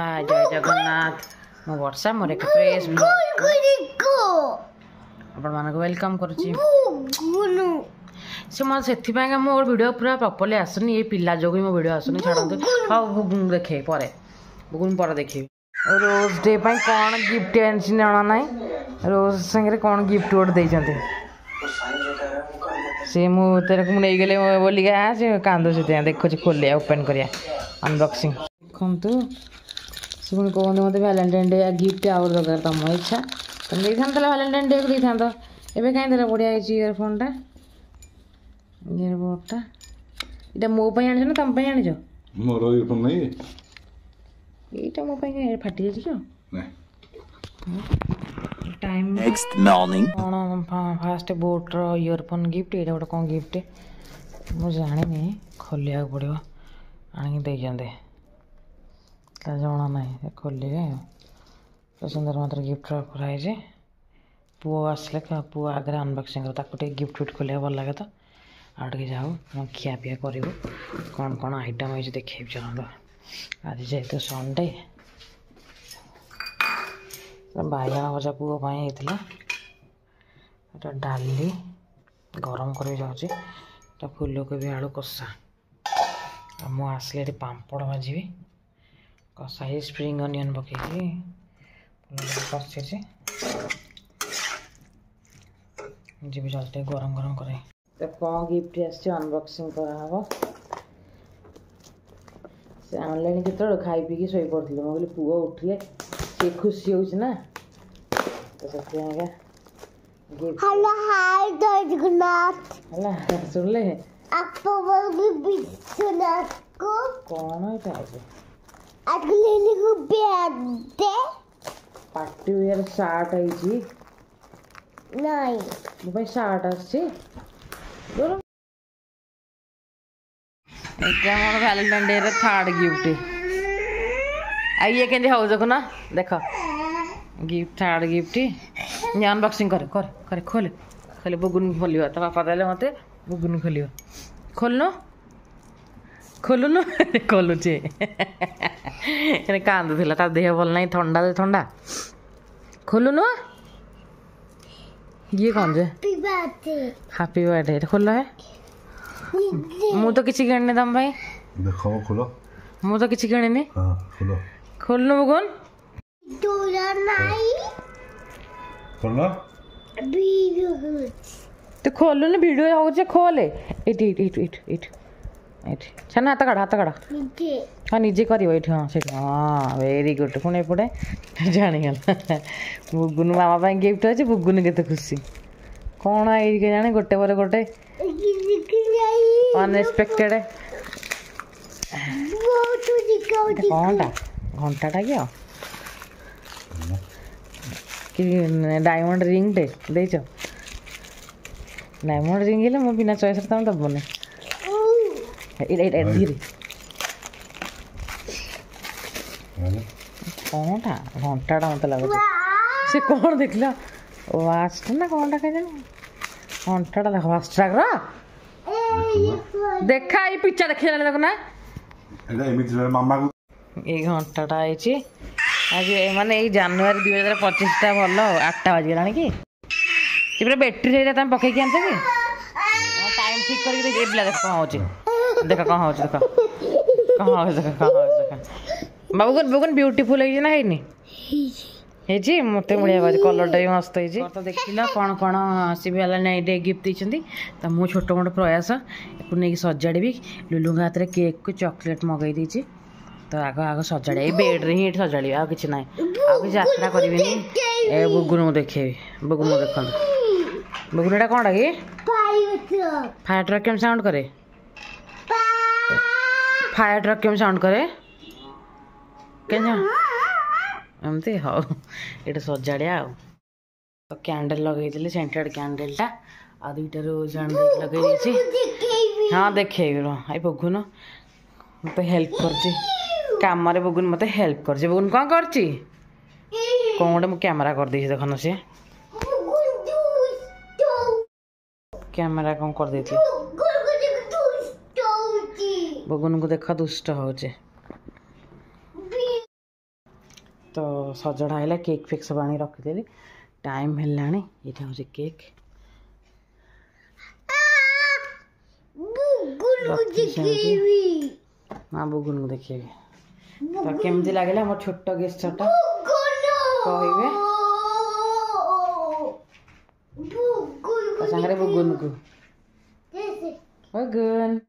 हाय जय जगन्नाथ मो वर्षा मोर एक फ्रेश आपण मानक वेलकम करुची से मत से मोर वीडियो पूरा प्रॉपर्ली आसुनी ये पिला जो भी मो वीडियो आसुनी छाड़ते हाँ बुगुन देखे पर बुगुन पर देखी रोज डे पर कौन गिफ्ट आनी जाना ना रोज संगे कौन गिफ्ट गोटे देते सी मुझे नहीं गले बोलिक से कांदू से देखो खोलिया ओपन करिया अनबॉक्सिंग देखु से पुणी कहते मत वैलेंटाइन डे गिफ्ट आउ दरकार तुम इच्छा तुम दे था वैलेंटाइन डे को दे था एवं कहीं देला बढ़िया इयरफोनटा इयरबडटा इटा मो आनी ना तुम आनी मोर इयरफोन नहीं ये मो फाटी जाए टाइम नेक्स्ट मॉर्निंग कौन फास्ट बोट रो इयरफोन गिफ्ट ये गोटे कौन गिफ्ट मुझे जानी खोलिया पड़ो आनिक देते जना ना खोलिए तो सुंदर मात्र गिफ्ट कराई पुओ आसले पुओ आगे अनबॉक्सिंग गिफ्ट फिफ्ट खोलिया भल लगे तो आगे जाओ खिया पिया कर कौन कौन आइटम है देखे चलता आज जेहतु संडे बाइगण भजा पुओ होता डाली गरम कर जाऊँ फूलकोबी आलू कषा मु आसले पापड़ भाजी कषा ही स्प्रिंग अनियन पकई कषी जी चलते गरम गरम करे तो कौन गिफ्ट अनबॉक्सिंग कराव से आनलाइन के खाई पी शो पड़े मुझे पुओ उठिले सी खुशी हो तो से हेलो हाय जय जगन्नाथ हला सुनले को कौन है आज लेने को बर्थडे पार्टी वेयर शार्ट आई नहीं मो भाई शार्ट आछे एटा मोर वैलेंटाइन डे रे थर्ड गिफ्ट आइए केंदे हो देखो ना देखो गिफ्ट थर्ड गिफ्ट ये अनबॉक्सिंग कर कर कर खोल खोल बुगुन खोलियो तो पापा देले मते बुगुन खोलियो खोलनो खोलुनु खोलुचे एने कांद थिला ता देह भल नहीं ठंडा दे ठंडा खोलुनु ये कौन जे हैप्पी बर्थडे खोल है मु तो किसी किणने दम भाई देखो खोलो मु तो किसी किणने हां खोलो खोलनु बुगुन डोला नहीं खोलो तो खोलु ना वीडियो हो जे खोले इट इट इट इट इट इट छना हाथ कड़ा हाँ निजे करियो इट हाँ से हाँ वेरी गुड पुणी एपटे जानीगला बुगुन मामा पाई गिफ्ट अच्छे बुगुन के खुशी कौन आई के जाने गोटे पर गोटे अनएक्सपेक्टेड कौनटा घंटाटा कि डायमंड रिंग टे देच डायमंड रिंग हेल्ले मो बिना चॉइस तुम दबने धीरे कौनटा घंटाटा मत लगुच से कौन देखला वाच ना कौनटा कह घंटाटा देख फास्ट्राग देखा ये पिक्चर देखिए देखो ना मामा को ये घंटाटा आई आज माने जनवरी 2025 भल 8टा बाजगला कि पूरा बैटेरी चाहिए तुम पकई आनते कि टाइम ठीक करके देख कौन हो देख कौन हो देख कौन हो देख कौन हो देख बाबूगन बुगन ब्यूटीफुल है मत बढ़िया बाज कलरटा भी मस्त है तो देखिल कौन कौन सी वैलेंटाइन डे गिफ्ट देती तो मुझे छोट मोट प्रयास नहीं सजाड़ी लुलु हाथ में केक को चॉकलेट मगई देती तो आग आग सजाड़ी बेड रे ही सजाड़ी आ कि ना आ यात्रा करी ए बुगुन देखे बुगुन देखो बुगुन एटा कौन कि फायर ट्रक केम साउंड करे फायर ट्रक केम साउंड करे एमती हाँ ये सजाड़िया तो कैंडल लगे सेंटेड कैंडलटा आ दुईटा रोज लगे हाँ देखे आई बगुन मत हेल्प कर बगुन मत हेल्प कर बगुन कौन कर कौन गोटे मुझे कैमेरा कर दे देखन सी कैमेरा कौन कर दे बगुन को देख दुष्ट हो तो सजड़ा है केक फेक सब आनी रखीदेली टाइम है ये हूँ केक हाँ बुगुन को देखिए तो केमती लगे मोर छोट गेस्टटा कहे सागर बुगुन को बुगुन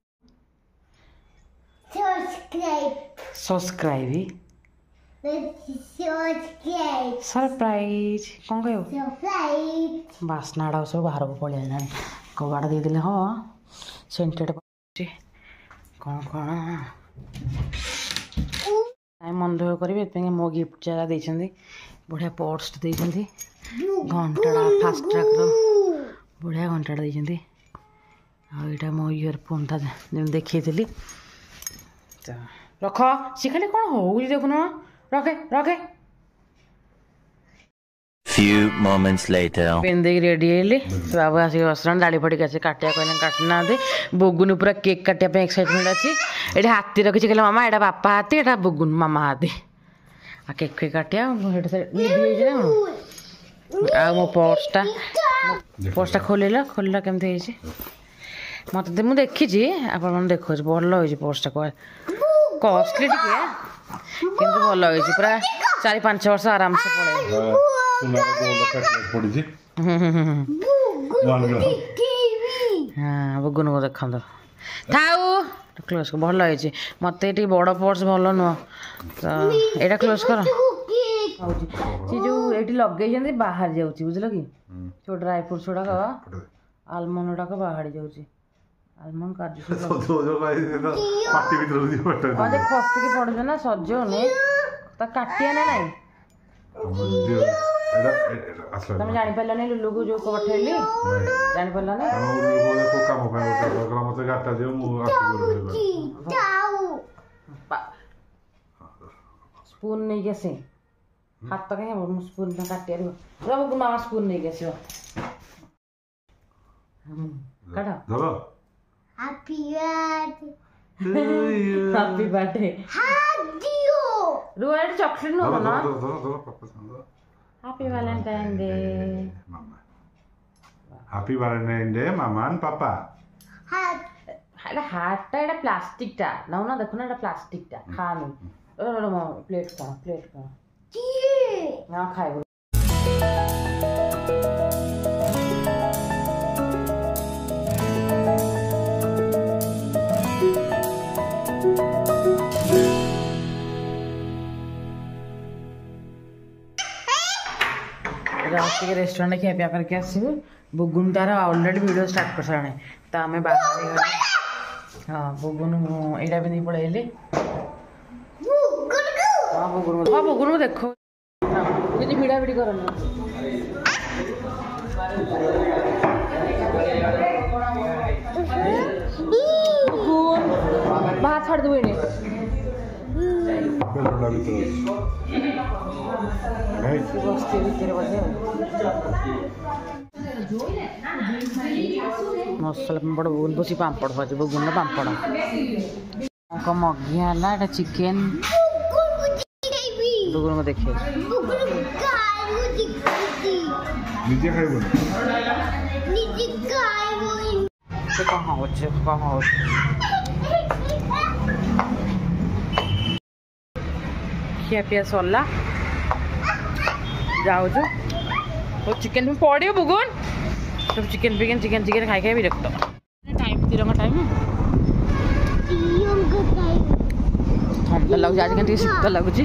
सब्सक्राइब सरप्राइज कौन कह बास्नाड़ा सब बाहर को पलि आना कबाड़ देदेले हाँ सेंटेड कौन कौन टाइम मन दुख करेंगे मो गिफ्ट जरा देते बढ़िया पर्स देते घंटाटा फास्ट ट्रैक बढ़िया घंटाटा देते आईटा मो इयरफोन था देखी रख सी खाली कौन हो देखुन रखे रखे Few moments later. पेंदे रेडी हेली बाबू आसिक बसला दाढ़ी फड़ी आसी काटिया कहले काटि ना बुगुन पूरा केक काटिया एक्साइटमेंट अच्छी ये हाथी रखी कहले मामा एटा बापा हाथी एटा बुगुन मामा हाथी आ केक फेक काटिया आ मो पर्सटा खोलिला केमती मत मुझे देखी आप देखो भल हो पर्सटा कॉस्टली टे कि भल हो पूरा 4-5 वर्ष आराम से पड़े हाँ बुगुन को देखो थाऊ क्लोज भल हो मत बड़ पर्स भल नुह तो यहाँ क्लोज कर जो ये लगे बाहर जाऊँ बुझल कि जो ड्राई फ्रुट्स गुड़ाक आलमंड गुड़ाक बाहर जाऊँ आलमंड काजू खसिक पड़े ना सजौनी तो काटिया ना नाई तुम जानी पार्लानी लुलु को जो पठेली जानी पार्लानी स्पून नहीं कैसे हाथ तो कहीं स्पून में काटिया रहो मामा स्पून नहीं कैसे काटा हैप्पी बर्थडे रुआ चॉकलेट नो ना happy Valentine day happy Valentine day mama and पापा हार्ट टा प्लास्टिक टा ना ना देखो ना प्लास्टिक टा खानी प्लेट ना खाए रास्ते रेस्टोरेंट खिया पिया करके आसबू बुगुन तार ऑलरेडी वीडियो स्टार्ट कर सारे तो आम बाहर हाँ बुगुन यहाँ भी नहीं पड़े हाँ बुगुन को देखो जी भिड़ा भिड़ी कर बाहर छाड़ देव इन्हें मसला पापड़ बुगुन बस पापड़ भाज बुगुन पापड़ मगिया है चिकेन बुगुन को देखिए खिया पिया सरला जाऊ तो चिकेन भी पड़े बुगुन सब चिकेन खाई खाई भी रखता टाइम तिरंगा टाइम ठंडा लगुच आज शीत लगुच